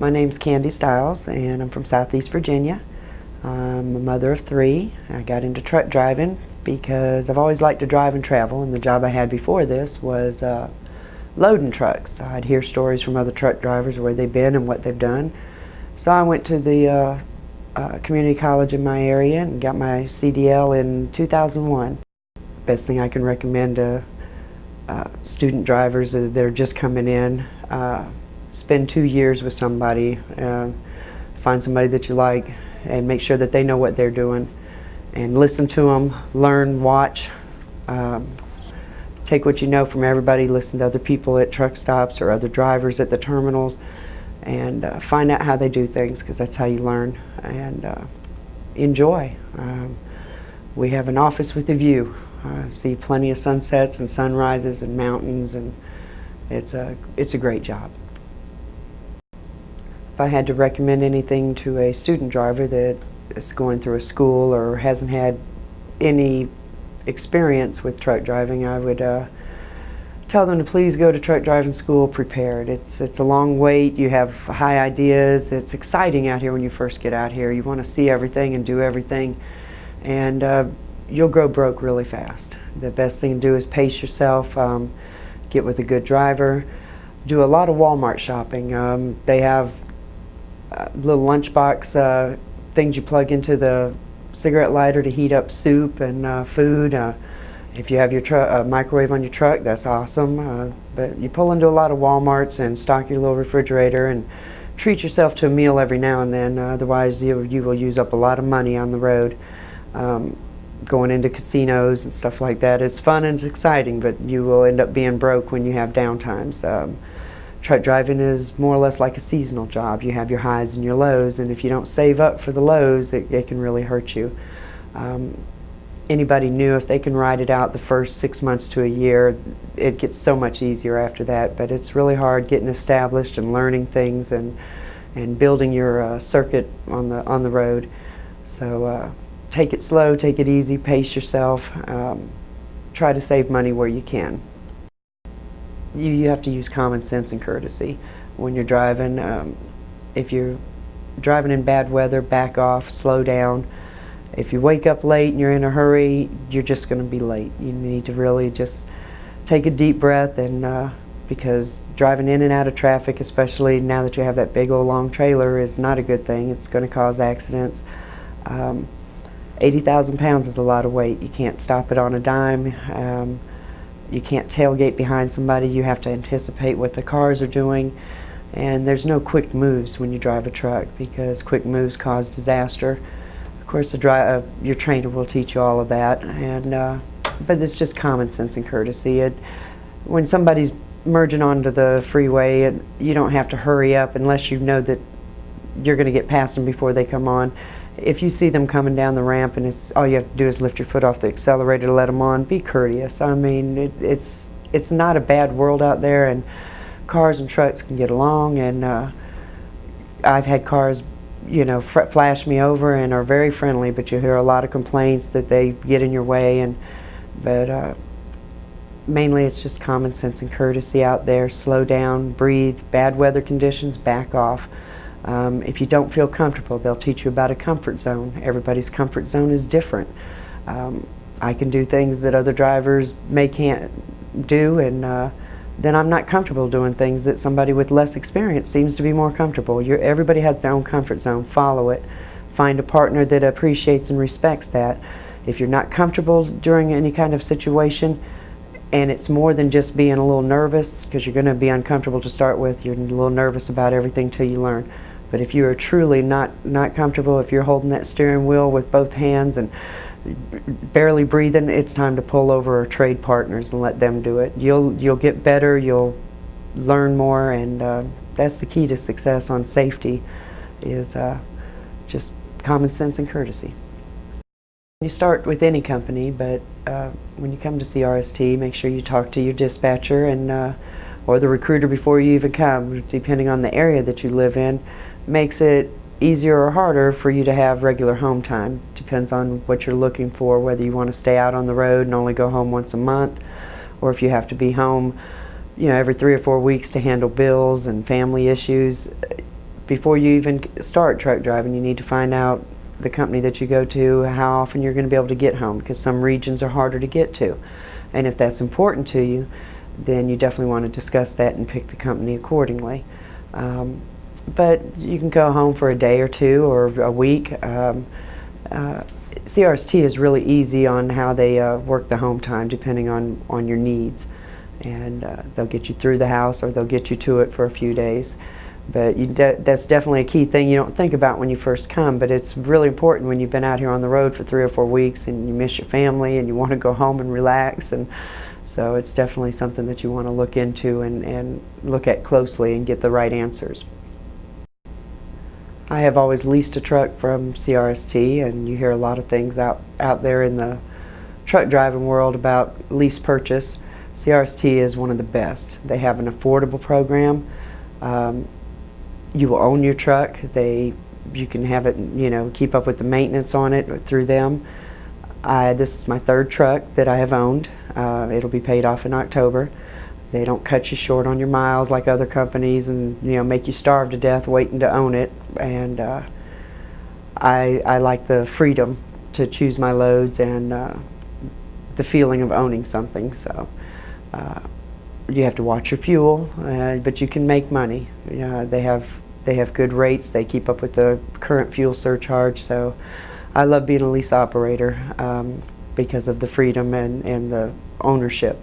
My name's Candy Stiles, and I'm from Southeast Virginia. I'm a mother of 3. I got into truck driving because I've always liked to drive and travel, and the job I had before this was loading trucks. I'd hear stories from other truck drivers where they've been and what they've done. So I went to the community college in my area and got my CDL in 2001. Best thing I can recommend to student drivers that are just coming in, spend 2 years with somebody, find somebody that you like, and make sure that they know what they're doing, and listen to them, learn, watch, take what you know from everybody, listen to other people at truck stops or other drivers at the terminals, and find out how they do things, because that's how you learn, and enjoy. We have an office with a view. See plenty of sunsets and sunrises and mountains, and it's a great job. If I had to recommend anything to a student driver that is going through a school or hasn't had any experience with truck driving, I would tell them to please go to truck driving school prepared. It's a long wait. You have high ideas. It's exciting out here when you first get out here. You want to see everything and do everything, and you'll grow broke really fast. The best thing to do is pace yourself, get with a good driver, do a lot of Walmart shopping. They have little lunchbox things you plug into the cigarette lighter to heat up soup and food. If you have your microwave on your truck, that's awesome. But you pull into a lot of Walmarts and stock your little refrigerator and treat yourself to a meal every now and then. Otherwise, you will use up a lot of money on the road. Going into casinos and stuff like that is fun and it's exciting, but you will end up being broke when you have downtimes. Truck driving is more or less like a seasonal job. You have your highs and your lows, and if you don't save up for the lows, it can really hurt you. Anybody new, if they can ride it out the first 6 months to a year, it gets so much easier after that, but it's really hard getting established and learning things and building your circuit on the road. So take it slow, take it easy, pace yourself, try to save money where you can. You have to use common sense and courtesy when you're driving. If you're driving in bad weather, back off, slow down. If you wake up late and you're in a hurry, you're just going to be late. You need to really just take a deep breath, and because driving in and out of traffic, especially now that you have that big old long trailer, is not a good thing. It's going to cause accidents. 80,000 pounds is a lot of weight. You can't stop it on a dime. You can't tailgate behind somebody. You have to anticipate what the cars are doing. And there's no quick moves when you drive a truck, because quick moves cause disaster. Of course, your trainer will teach you all of that. But it's just common sense and courtesy. When somebody's merging onto the freeway, you don't have to hurry up unless you know that you're going to get past them before they come on. If you see them coming down the ramp and all you have to do is lift your foot off the accelerator to let them on, be courteous. I mean, it's not a bad world out there, and cars and trucks can get along, and I've had cars, flash me over and are very friendly, but you hear a lot of complaints that they get in your way, but mainly it's just common sense and courtesy out there. Slow down, breathe. Bad weather conditions, back off. If you don't feel comfortable, they'll teach you about a comfort zone. Everybody's comfort zone is different. I can do things that other drivers can't do, and then I'm not comfortable doing things that somebody with less experience seems to be more comfortable. Everybody has their own comfort zone. Follow it. Find a partner that appreciates and respects that. If you're not comfortable during any kind of situation, and it's more than just being a little nervous, because you're going to be uncomfortable to start with, you're a little nervous about everything till you learn. But if you are truly not comfortable, if you're holding that steering wheel with both hands and barely breathing, it's time to pull over or trade partners and let them do it. You'll get better, you'll learn more, and that's the key to success on safety, is just common sense and courtesy. You start with any company, but when you come to CRST, make sure you talk to your dispatcher and or the recruiter before you even come, depending on the area that you live in. Makes it easier or harder for you to have regular home time. Depends on what you're looking for, whether you want to stay out on the road and only go home once a month, or if you have to be home, every 3 or 4 weeks to handle bills and family issues. before you even start truck driving, you need to find out the company that you go to, how often you're going to be able to get home, because some regions are harder to get to. And if that's important to you, then you definitely want to discuss that and pick the company accordingly. But you can go home for a day or two or a week. CRST is really easy on how they work the home time depending on your needs. And they'll get you through the house, or they'll get you to it for a few days. But that's definitely a key thing you don't think about when you first come, but it's really important when you've been out here on the road for 3 or 4 weeks and you miss your family and you want to go home and relax. And so it's definitely something that you want to look into and look at closely and get the right answers. I have always leased a truck from CRST, and you hear a lot of things out there in the truck driving world about lease purchase. CRST is one of the best. They have an affordable program. You will own your truck. You can have it, keep up with the maintenance on it through them. This is my 3rd truck that I have owned. It'll be paid off in October. They don't cut you short on your miles like other companies and make you starve to death waiting to own it. And I like the freedom to choose my loads and the feeling of owning something. So you have to watch your fuel, but you can make money. They have good rates. They keep up with the current fuel surcharge. So I love being a lease operator because of the freedom and the ownership.